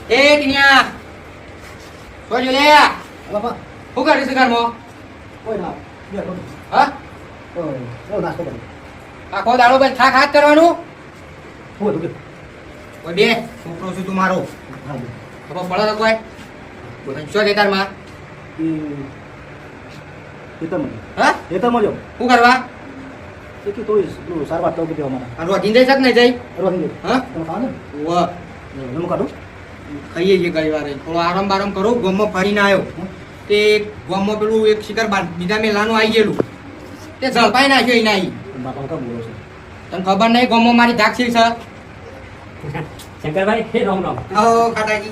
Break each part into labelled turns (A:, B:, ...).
A: એ ટીનિયા સોજો લે
B: બાપા
A: હું કરી છે ઘરમાં
B: કોઈ ના બે કોઈ
A: હા
B: ઓ નાસ્તો કરી
A: આખો દાડો બસ થાક હાથ કરવાનું
B: હું તો કે
A: ઓય બે છોકરો છું તું મારો
B: હા
A: ખબર પડે તો કોઈ શું છે તાર માં
B: એ તો મને
A: હા
B: એ તો મળ્યો
A: શું કરવા
B: એ કે તોય નું સારવાર તો કે અમારા
A: આ રોધીને જઈ શક નહીં જઈ
B: રોહિંગ
A: હા
B: તમે ખાવ ને
A: વાહ
B: હું કાઢું
A: ખાઈએ છીએ ઘણી વાર થોડો આરામ બારામ કરું ગોમમાં ફરીને આવ્યો તે ગોમમાં પેલું એક શિખર બીજા મેલાનું આવી ગયેલું તે ઝડપાઈ નાખ્યો એને આવી
B: બાપા તો બોલો છે
A: તને ખબર નહીં ગોમમાં મારી ધાકસી છે
C: શંકરભાઈ હે રામ રામ
A: ઓ કાટાજી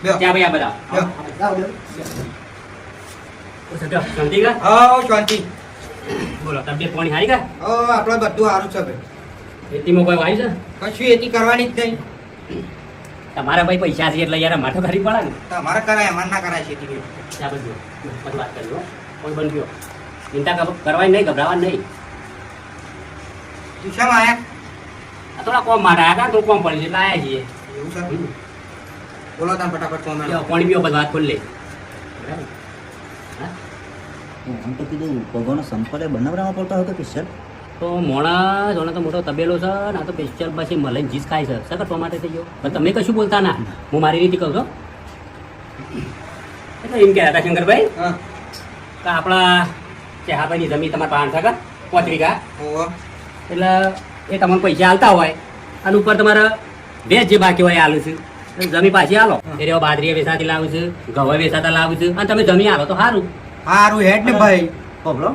A: બેહો.
C: ક્યાં ભાઈ આ બધા
A: બેહો.
B: જાઓ બે
C: શાંતિ કા
A: હો શાંતિ
C: બોલો તબિયત પાણી હારી કા
A: ઓ આપણે બધું સારું છે ભાઈ
C: ખેતીમાં કોઈ વાય છે
A: કશું એથી કરવાની જ નહીં
C: તમારા ભાઈ પૈસા છે એટલે યાર માથો ખરી પડે ને
A: તમારે કરાય અમારે ના કરાય છે ટીવી
C: ત્યાં બધું પછી વાત કરી લો કોઈ બન ગયો ચિંતા કરવાની નહીં ગભરાવાની નહીં
A: તું શેમ આયા
C: આ થોડા કોમ માટે આવ્યા તો કોમ પડી એટલે આવ્યા છીએ
A: એવું છે બોલો તમે ફટાફટ કોમેન્ટ
C: લ્યો, પાણી પીવો પછી વાત ખોલી લે
D: આમ તો કીધું ભગવાનનો સંપર્ક બનાવવામાં પડતા હતો પિક્ચર
C: તો મોણા જોણે તો મોટો તબેલો છે ને આ તો પેસ્ચર પછી મલાઈ જીસ ખાય છે સર કટવા માટે થઈ ગયો પણ તમે કશું બોલતા ના હું મારી રીતે કહું છું એટલે એમ કહેતા હતા શંકરભાઈ
A: હા
C: કે આપણા ચેહાભાઈની જમીન તમારા પાંચ ટકા 5 વીઘા
A: ઓહો
C: એટલે એ તમને પૈસા આલતા હોય અને ઉપર તમારે વેચ જે બાકી હોય એ આલું છું જમીન પાછી આલો એ રેવા બાજરી વેચાતી લાવું છું ઘઉં વેચાતા લાવું છું અને તમે જમીન આલો તો સારું
A: હારું હેડ ને ભાઈ
D: બોલો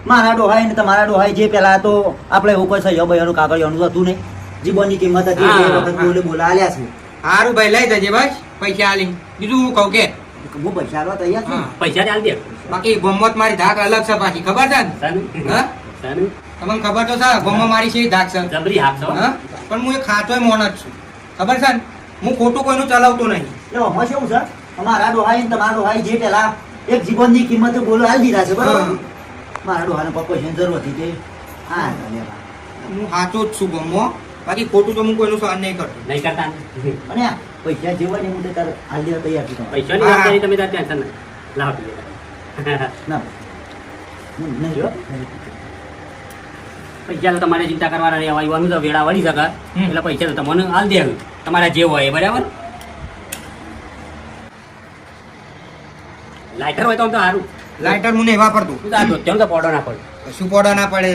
D: મારા ડોહાઈ ને તમારા ડોહાઈ જે પેલા તો આપણે એવું કોઈ સહયો બયાનું કાગળિયાનું હતું નહીં જીવનની કિંમત હતી
C: હા.
D: એ વખત બોલે બોલાલ્યા છે
A: હારું ભાઈ લઈ જજે બસ પૈસા આલી બીજું હું કહું કે
D: હું પૈસા આલવા તૈયાર છું
A: હા.
C: પૈસા ચાલ દે
A: બાકી ગોમત મારી ધાક અલગ છે પાછી ખબર છે ને
C: સાનું
A: હા
C: સાનું
A: તમને ખબર તો છે ગોમમાં મારી છે ધાક છે
C: જબરી આપશો
A: હા પણ હું એક ખાતોય મોણ જ છું ખબર છે ને હું ખોટું કોઈનું ચલાવતો નહીં
D: એટલે આમાં શું છે અમારા ડોહાઈ ને તમારા ડોહાઈ જે પેલા એક જીવનની કિંમત બોલાવી દીધા છે બરાબર
A: હા.
D: મારા ડોહાને પૈસાની જરૂર હતી તે હા લેવા.
A: હું સાચો જ છું ગોમમાં બાકી ખોટું તો હું કોઈનું સહન નહીં કરતો
C: નહીં કરતા
D: અને આ પૈસા જેવાની હું તારે હાલ દેવા તૈયાર છું
C: પૈસાની વાત કરી તમે તાર ટેન્શન નહીં લાવ પીએ
D: ના હું નહીં જો.
C: પૈસા તો તમારે ચિંતા કરવાના નહીં આવવાનું તો વેળા વળી શકે એટલે પૈસા તો તમને હાલ દે તમારા જે હોય એ બરાબર લાઇટર હોય તો આમ તો સારું
A: લાઇટર હું નહીં વાપરતું
C: તું તાર ધોતિયાનો તો પોડો ના પડે
A: કશું પોડા ના પડે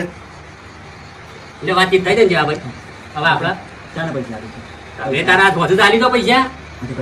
C: એટલે વાતચીત થઈ જાય ને જેવા ભાઈ હવે આપડા
D: શાના પૈસા આપી છે?
C: હવે તારા વધુ ચાલી દો પૈસા